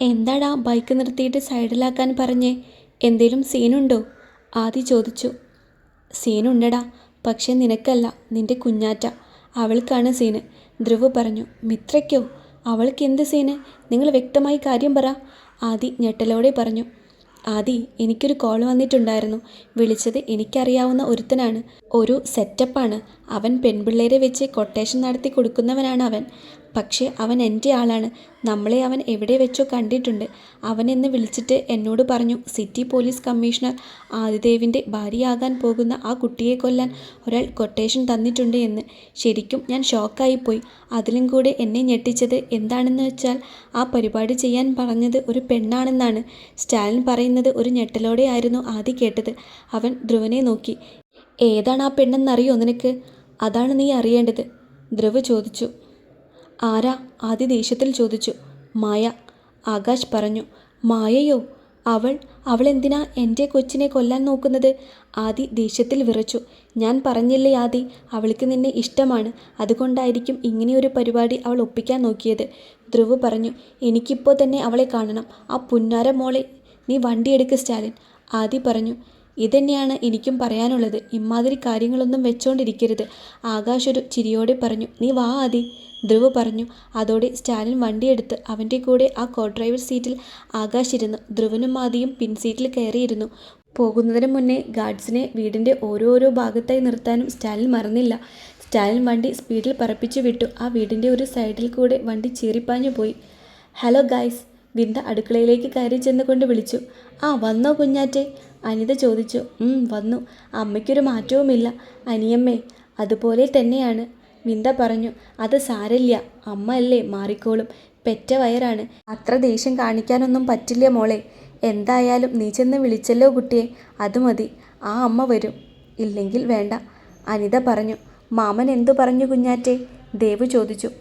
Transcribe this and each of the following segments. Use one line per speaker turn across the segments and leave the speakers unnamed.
എന്താടാ ബൈക്ക് നിർത്തിയിട്ട് സൈഡിലാക്കാൻ പറഞ്ഞേ? എന്തേലും സീനുണ്ടോ? ആദി ചോദിച്ചു. സീനുണ്ടടാ, പക്ഷെ നിനക്കല്ല, നിന്റെ കുഞ്ഞാറ്റ അവൾക്കാണ് സീന്. ധ്രുവ് പറഞ്ഞു. മിത്രയ്ക്കോ? അവൾക്ക് എന്ത് സീന്? നിങ്ങൾ വ്യക്തമായി കാര്യം പറ. ആദി ഞെട്ടലോടെ പറഞ്ഞു. ആദി, എനിക്കൊരു കോൾ വന്നിട്ടുണ്ടായിരുന്നു. വിളിച്ചത് എനിക്കറിയാവുന്ന ഒരുത്തനാണ്. ഒരു സെറ്റപ്പാണ്. അവൻ പെൺപിള്ളേരെ വെച്ച് കൊട്ടേഷൻ നടത്തി കൊടുക്കുന്നവനാണ് അവൻ. പക്ഷേ അവൻ എൻ്റെ ആളാണ്. നമ്മളെ അവൻ എവിടെ വെച്ചോ കണ്ടിട്ടുണ്ട്. അവനെന്ന് വിളിച്ചിട്ട് എന്നോട് പറഞ്ഞു, സിറ്റി പോലീസ് കമ്മീഷണർ ആദിദേവിൻ്റെ ഭാര്യയാകാൻ പോകുന്ന ആ കുട്ടിയെ കൊല്ലാൻ ഒരാൾ കൊട്ടേഷൻ തന്നിട്ടുണ്ട് എന്ന്. ശരിക്കും ഞാൻ ഷോക്കായിപ്പോയി. അതിലും കൂടെ എന്നെ ഞെട്ടിച്ചത് എന്താണെന്ന് വെച്ചാൽ ആ പരിപാടി ചെയ്യാൻ പറഞ്ഞത് ഒരു പെണ്ണാണെന്നാണ്. സ്റ്റാലിൻ പറയുന്നത് ഒരു ഞെട്ടലോടെ ആയിരുന്നു ആദി കേട്ടത്. അവൻ ധ്രുവനെ നോക്കി. ഏതാണ് ആ പെണ്ണെന്നറിയോ നിനക്ക്? അതാണ് നീ അറിയേണ്ടത്, ധ്രുവ് ചോദിച്ചു. ആരാ? ആദി ദേഷ്യത്തിൽ ചോദിച്ചു. മായ, ആകാശ് പറഞ്ഞു. മായയോ? അവളെന്തിനാ എൻ്റെ കൊച്ചിനെ കൊല്ലാൻ നോക്കുന്നത്? ആദി ദേഷ്യത്തിൽ വിറച്ചു. ഞാൻ പറഞ്ഞില്ലേ ആദി, അവൾക്ക് നിന്നെ ഇഷ്ടമാണ്. അതുകൊണ്ടായിരിക്കും ഇങ്ങനെയൊരു പരിപാടി അവൾ ഒപ്പിക്കാൻ നോക്കിയത്, ധ്രുവ് പറഞ്ഞു. എനിക്കിപ്പോൾ തന്നെ അവളെ കാണണം. ആ പുന്നാര മോളെ. നീ വണ്ടിയെടുക്ക് സ്റ്റാലിൻ, ആദി പറഞ്ഞു. ഇതന്നെയാണ് എനിക്കും പറയാനുള്ളത്. ഇമാതിരി കാര്യങ്ങളൊന്നും വെച്ചോണ്ടിരിക്കരുത്, ആകാശ് ഒരു ചിരിയോടെ പറഞ്ഞു. നീ വാ ആദി, ധ്രുവ് പറഞ്ഞു. അതോടെ സ്റ്റാലിൻ വണ്ടിയെടുത്ത് അവൻ്റെ കൂടെ ആ കോ ഡ്രൈവർ സീറ്റിൽ ആകാശ് ഇരുന്നു. ധ്രുവനും ആദിയും പിൻസീറ്റിൽ കയറിയിരുന്നു. പോകുന്നതിന് മുന്നേ ഗാർഡ്സിനെ വീടിൻ്റെ ഓരോരോ ഭാഗത്തായി നിർത്താനും സ്റ്റാലിൻ മറന്നില്ല. സ്റ്റാലിൻ വണ്ടി സ്പീഡിൽ പറപ്പിച്ചു വിട്ടു. ആ വീടിൻ്റെ ഒരു സൈഡിൽ കൂടെ വണ്ടി ചീറിപ്പാഞ്ഞു പോയി. ഹലോ ഗായ്സ്, വിന്ദ അടുക്കളയിലേക്ക് കയറി ചെന്നുകൊണ്ട് വിളിച്ചു. ആ വന്നോ കുഞ്ഞാറ്റെ? അനിത ചോദിച്ചു. വന്നു. അമ്മയ്ക്കൊരു മാറ്റവുമില്ല അനിയമ്മേ. അതുപോലെ തന്നെയാണ്, വിന്ദ പറഞ്ഞു. അത് സാരല്ല, അമ്മ അല്ലേ, മാറിക്കോളും. പെറ്റ വയറാണ്. അത്ര ദേഷ്യം കാണിക്കാനൊന്നും പറ്റില്ല മോളെ. എന്തായാലും നീ ചെന്ന് വിളിച്ചല്ലോ കുട്ടിയെ, അത് മതി. ആ അമ്മ വരും, ഇല്ലെങ്കിൽ വേണ്ട, അനിത പറഞ്ഞു. മാമൻ എന്തു പറഞ്ഞു കുഞ്ഞാറ്റെ? ദേവു ചോദിച്ചു.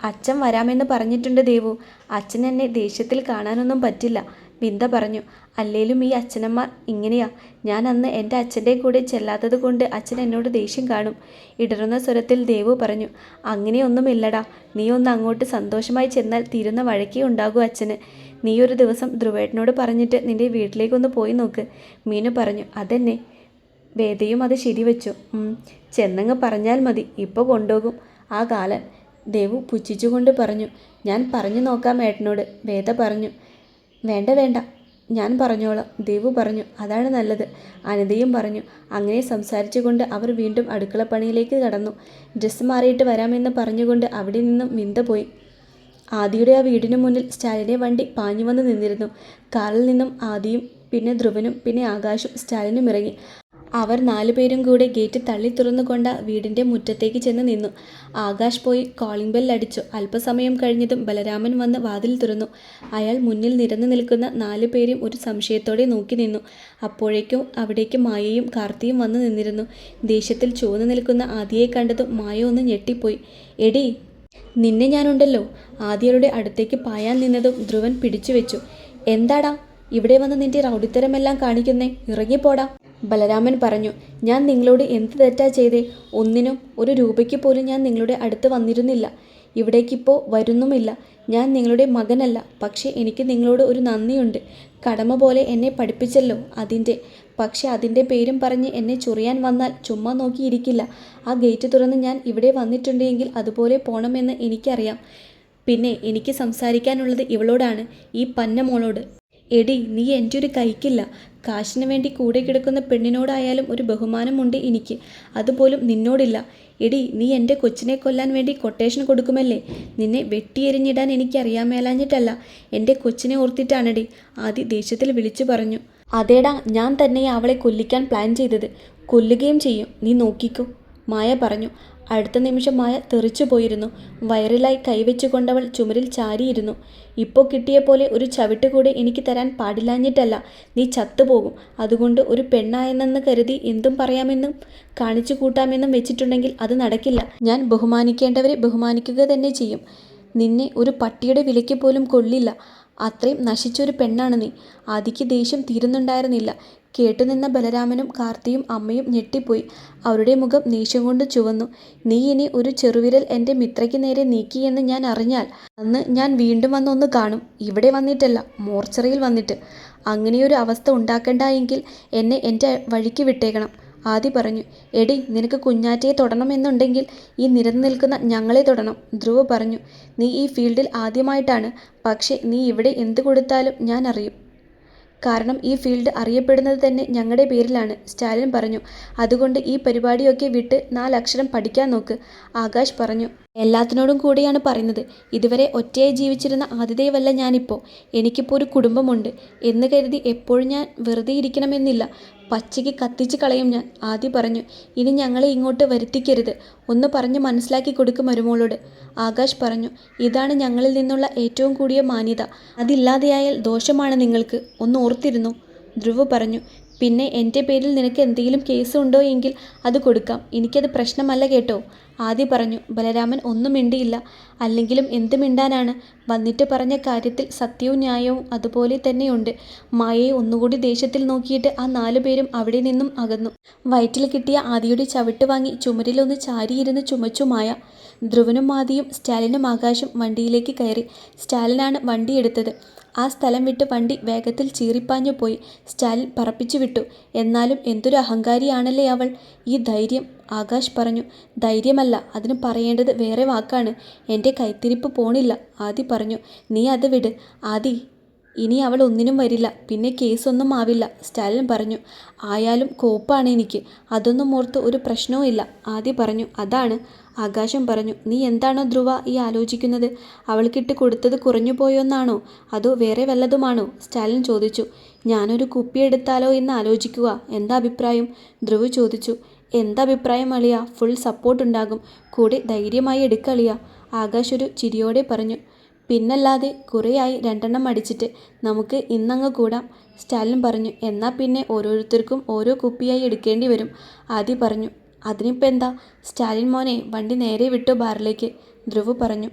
അച്ഛൻ വരാമെന്ന് പറഞ്ഞിട്ടുണ്ട് ദേവു. അച്ഛൻ എന്നെ ദേഷ്യത്തിൽ കാണാനൊന്നും പറ്റില്ല, വിന്ദ പറഞ്ഞു. അല്ലേലും ഈ അച്ഛനമ്മ ഇങ്ങനെയാ. ഞാൻ അന്ന് എൻ്റെ അച്ഛൻ്റെ കൂടെ ചെല്ലാത്തത് കൊണ്ട് അച്ഛൻ എന്നോട് ദേഷ്യം കാണും, ഇടറുന്ന സ്വരത്തിൽ ദേവു പറഞ്ഞു. അങ്ങനെയൊന്നുമില്ലടാ, നീ ഒന്ന് അങ്ങോട്ട് സന്തോഷമായി ചെന്നാൽ തീരുന്ന വഴക്കേ ഉണ്ടാകൂ അച്ഛന്. നീ ഒരു ദിവസം ധ്രുവേട്ടനോട് പറഞ്ഞിട്ട് നിൻ്റെ വീട്ടിലേക്കൊന്ന് പോയി നോക്ക്, മീനു പറഞ്ഞു. അതെന്നെ. വേദയും അത് ശരിവെച്ചു. ചെന്നങ്ങ് പറഞ്ഞാൽ മതി, ഇപ്പോൾ കൊണ്ടുപോകും ആ കാലൻ, ദേവു പുച്ഛിച്ചുകൊണ്ട് പറഞ്ഞു. ഞാൻ പറഞ്ഞു നോക്കാം ഏട്ടനോട്, വേദ പറഞ്ഞു. വേണ്ട വേണ്ട, ഞാൻ പറഞ്ഞോളാം, ദേവു പറഞ്ഞു. അതാണ് നല്ലത്, അനിതയും പറഞ്ഞു. അങ്ങനെ സംസാരിച്ചുകൊണ്ട് അവർ വീണ്ടും അടുക്കളപ്പണിയിലേക്ക് കടന്നു. ഡ്രസ്സ് മാറിയിട്ട് വരാമെന്ന് പറഞ്ഞുകൊണ്ട് അവിടെ നിന്നും വിന്ദ പോയി. ആദിയുടെ ആ വീടിനു മുന്നിൽ സ്റ്റാലിനെ വണ്ടി പാഞ്ഞു വന്ന് നിന്നിരുന്നു. കാറിൽ നിന്നും ആദിയും പിന്നെ ധ്രുവനും പിന്നെ ആകാശും സ്റ്റാലിനും ഇറങ്ങി. അവർ 4 പേരും കൂടെ ഗേറ്റ് തള്ളി തുറന്നുകൊണ്ട് വീടിൻ്റെ മുറ്റത്തേക്ക് ചെന്ന് നിന്നു. ആകാശ് പോയി കോളിംഗ് ബെൽ അടിച്ചു. അല്പസമയം കഴിഞ്ഞതും ബലരാമൻ വന്ന് വാതിൽ തുറന്നു. അയാൾ മുന്നിൽ നിരന്നു നിൽക്കുന്ന 4 പേരും ഒരു സംശയത്തോടെ നോക്കി നിന്നു. അപ്പോഴേക്കും അവിടേക്ക് മായയും കാർത്തിയും വന്നു നിന്നിരുന്നു. ദേഷ്യത്തിൽ ചുവന്നു നിൽക്കുന്ന ആദിയെ കണ്ടതും മായ ഒന്ന് ഞെട്ടിപ്പോയി. എടീ, നിന്നെ ഞാനുണ്ടല്ലോ. ആദിയുടെ അടുത്തേക്ക് പായാൻ നിന്നതും ധ്രുവൻ പിടിച്ചു വെച്ചു. എന്താടാ ഇവിടെ വന്ന് നിന്റെ റൗഡിത്തരമെല്ലാം കാണിക്കുന്നേ? ഇറങ്ങിപ്പോടാ, ബലരാമൻ പറഞ്ഞു. ഞാൻ നിങ്ങളോട് എന്ത് തെറ്റാ ചെയ്തേ? ഒന്നിനും 1 രൂപയ്ക്ക് പോലും ഞാൻ നിങ്ങളുടെ അടുത്ത് വന്നിരുന്നില്ല, ഇവിടേക്കിപ്പോൾ വരുന്നുമില്ല. ഞാൻ നിങ്ങളുടെ മകനല്ല, പക്ഷേ എനിക്ക് നിങ്ങളോട് ഒരു നന്ദിയുണ്ട്. കടമ പോലെ എന്നെ പഠിപ്പിച്ചല്ലോ, അതിൻ്റെ. പക്ഷേ അതിൻ്റെ പേരും പറഞ്ഞ് എന്നെ ചൊറിയാൻ വന്നാൽ ചുമ്മാ നോക്കിയിരിക്കില്ല. ആ ഗേറ്റ് തുറന്ന് ഞാൻ ഇവിടെ വന്നിട്ടുണ്ടെങ്കിൽ അതുപോലെ പോണമെന്ന് എനിക്കറിയാം. പിന്നെ എനിക്ക് സംസാരിക്കാനുള്ളത് ഇവളോടാണ്, ഈ പന്ന മോളോട്. എടി, നീ എൻ്റെ ഒരു കൈക്കില്ല. കാശിന് വേണ്ടി കൂടെ കിടക്കുന്ന പെണ്ണിനോടായാലും ഒരു ബഹുമാനമുണ്ട് എനിക്ക്, അതുപോലും നിന്നോടില്ല. എടി, നീ എൻ്റെ കൊച്ചിനെ കൊല്ലാൻ വേണ്ടി കൊട്ടേഷൻ കൊടുക്കുമല്ലേ? നിന്നെ വെട്ടിയെരിഞ്ഞിടാൻ എനിക്കറിയാൻ മേലാഞ്ഞിട്ടല്ല, എൻ്റെ കൊച്ചിനെ ഓർത്തിട്ടാണെടി, ആദി ദേഷ്യത്തിൽ വിളിച്ചു പറഞ്ഞു. അതേടാ, ഞാൻ തന്നെയാ അവളെ കൊല്ലിക്കാൻ പ്ലാൻ ചെയ്തത്. കൊല്ലുകയും ചെയ്യും, നീ നോക്കിക്കോ, മായ പറഞ്ഞു. അടുത്ത നിമിഷം മായ തെറിച്ചു പോയിരുന്നു. വയറിലായി കൈവച്ചുകൊണ്ടവൾ ചുമരിൽ ചാരിയിരുന്നു. ഇപ്പോൾ കിട്ടിയ പോലെ ഒരു ചവിട്ട് കൂടെ എനിക്ക് തരാൻ പാടില്ലാഞ്ഞിട്ടല്ല, നീ ചത്തുപോകും. അതുകൊണ്ട് ഒരു പെണ്ണായെന്ന് കരുതി എന്തും പറയാമെന്നും കാണിച്ചു കൂട്ടാമെന്നും വെച്ചിട്ടുണ്ടെങ്കിൽ അത് നടക്കില്ല. ഞാൻ ബഹുമാനിക്കേണ്ടവരെ ബഹുമാനിക്കുക തന്നെ ചെയ്യും. നിന്നെ ഒരു പട്ടിയുടെ വിലയ്ക്ക് പോലും കൊള്ളില്ല. അത്രയും നശിച്ചൊരു പെണ്ണാണ് നീ. ആദിക്ക് ദേഷ്യം തീരുന്നുണ്ടായിരുന്നില്ല. കേട്ടുനിന്ന ബലരാമനും കാർത്തിയും അമ്മയും ഞെട്ടിപ്പോയി. അവരുടെ മുഖം ദേഷ്യം കൊണ്ട് ചുവന്നു. നീ ഇനി ഒരു ചെറുവിരൽ എൻ്റെ മിത്രയ്ക്ക് നേരെ നീക്കിയെന്ന് ഞാൻ അറിഞ്ഞാൽ അന്ന് ഞാൻ വീണ്ടും വന്ന് ഒന്ന് കാണും. ഇവിടെ വന്നിട്ടല്ല, മോർച്ചറിയിൽ വന്നിട്ട്. അങ്ങനെയൊരു അവസ്ഥ ഉണ്ടാക്കണ്ട എങ്കിൽ എന്നെ എൻ്റെ വഴിക്ക് വിട്ടേക്കണം. ആദി പറഞ്ഞു. എടി, നിനക്ക് കുഞ്ഞാറ്റയെ തൊടണമെന്നുണ്ടെങ്കിൽ ഈ നിരന്നു നിൽക്കുന്ന ഞങ്ങളെ തൊടണം. ധ്രുവ് പറഞ്ഞു. നീ ഈ ഫീൽഡിൽ ആദ്യമായിട്ടാണ്. പക്ഷേ നീ ഇവിടെ എന്ത് കൊടുത്താലും ഞാൻ അറിയും. കാരണം ഈ ഫീൽഡ് അറിയപ്പെടുന്നത് തന്നെ ഞങ്ങളുടെ പേരിലാണ്. സ്റ്റാലിൻ പറഞ്ഞു. അതുകൊണ്ട് ഈ പരിപാടിയൊക്കെ വിട്ട് 4 അക്ഷരം പഠിക്കാൻ നോക്ക്. ആകാശ് പറഞ്ഞു. എല്ലാത്തിനോടും കൂടിയാണ് പറയുന്നത്. ഇതുവരെ ഒറ്റയായി ജീവിച്ചിരുന്ന ആതിഥേയവല്ല ഞാനിപ്പോൾ. എനിക്കിപ്പോൾ ഒരു കുടുംബമുണ്ട് എന്ന് കരുതി എപ്പോഴും ഞാൻ വെറുതെ ഇരിക്കണമെന്നില്ല. പച്ചയ്ക്ക് കത്തിച്ച് കളയും ഞാൻ. ആദി പറഞ്ഞു. ഇനി ഞങ്ങളെ ഇങ്ങോട്ട് വരുത്തിക്കരുത്. ഒന്ന് പറഞ്ഞ് മനസ്സിലാക്കി കൊടുക്കും മരുമോളോട്. ആകാശ് പറഞ്ഞു. ഇതാണ് ഞങ്ങളിൽ നിന്നുള്ള ഏറ്റവും കൂടിയ മാന്യത. അതില്ലാതെയായാൽ ദോഷമാണ് നിങ്ങൾക്ക്. ഒന്ന് ഓർത്തിരുന്നു. ധ്രുവ് പറഞ്ഞു. പിന്നെ എൻ്റെ പേരിൽ നിനക്ക് എന്തെങ്കിലും കേസ് ഉണ്ടോ എങ്കിൽ അത് കൊടുക്കാം. എനിക്കത് പ്രശ്നമല്ല കേട്ടോ. ആദി പറഞ്ഞു. ബലരാമൻ ഒന്നും മിണ്ടിയില്ല. അല്ലെങ്കിലും എന്ത് മിണ്ടാനാണ്? വന്നിട്ട് പറഞ്ഞ കാര്യത്തിൽ സത്യവും ന്യായവും അതുപോലെ തന്നെയുണ്ട്. മായയെ ഒന്നുകൂടി ദേഷ്യത്തിൽ നോക്കിയിട്ട് ആ 4 പേരും അവിടെ നിന്നും അകന്നു. വയറ്റിൽ കിട്ടിയ ആദിയുടെ ചവിട്ട് വാങ്ങി ചുമരിലൊന്ന് ചാരിയിരുന്ന് ചുമച്ചു മായ. ധ്രുവനും ആദിയും സ്റ്റാലിനും ആകാശും വണ്ടിയിലേക്ക് കയറി. സ്റ്റാലിനാണ് വണ്ടി എടുത്തത്. ആ സ്ഥലം വിട്ട് വണ്ടി വേഗത്തിൽ ചീറിപ്പാഞ്ഞു പോയി. സ്റ്റാലിൻ പറപ്പിച്ചു വിട്ടു. എന്നാലും എന്തൊരു അഹങ്കാരിയാണല്ലേ അവൾ. ഈ ധൈര്യം. ആകാശ് പറഞ്ഞു. ധൈര്യമല്ല, അതിന് പറയേണ്ടത് വേറെ വാക്കാണ്. എൻ്റെ കൈത്തിരിപ്പ് പോണില്ല. ആദി പറഞ്ഞു. നീ അത് വിട് ആദി. ഇനി അവൾ ഒന്നിനും വരില്ല. പിന്നെ കേസൊന്നും ആവില്ല. സ്റ്റാലിൻ പറഞ്ഞു. ആയാലും കോപ്പാണ് എനിക്ക്. അതൊന്നും ഓർത്ത് ഒരു പ്രശ്നവും ഇല്ല. ആദി പറഞ്ഞു. അതാണ്. ആകാശം പറഞ്ഞു. നീ എന്താണോ ധ്രുവ ഈ ആലോചിക്കുന്നത്? അവൾക്കിട്ട് കൊടുത്തത് കുറഞ്ഞു പോയോന്നാണോ അതോ വേറെ വല്ലതുമാണോ? സ്റ്റാലിൻ ചോദിച്ചു. ഞാനൊരു കുപ്പി എടുത്താലോ എന്ന് ആലോചിക്കുക. എന്താ അഭിപ്രായം? ധ്രുവ് ചോദിച്ചു. എന്തഭിപ്രായം അളിയ? ഫുൾ സപ്പോർട്ട് ഉണ്ടാകും. കൂടെ ധൈര്യമായി എടുക്കളിയ. ആകാശ് ഒരു ചിരിയോടെ പറഞ്ഞു. പിന്നല്ലാതെ, കുറേയായി 2 എണ്ണം അടിച്ചിട്ട്. നമുക്ക് ഇന്നങ്ങ് കൂടാം. സ്റ്റാലിൻ പറഞ്ഞു. എന്നാൽ പിന്നെ ഓരോരുത്തർക്കും ഓരോ കുപ്പിയായി എടുക്കേണ്ടി വരും. ആദി പറഞ്ഞു. അതിനിപ്പോൾ എന്താ? സ്റ്റാലിൻ മോനെ, വണ്ടി നേരെ വിട്ടു ബാറിലേക്ക്. ധ്രുവ് പറഞ്ഞു.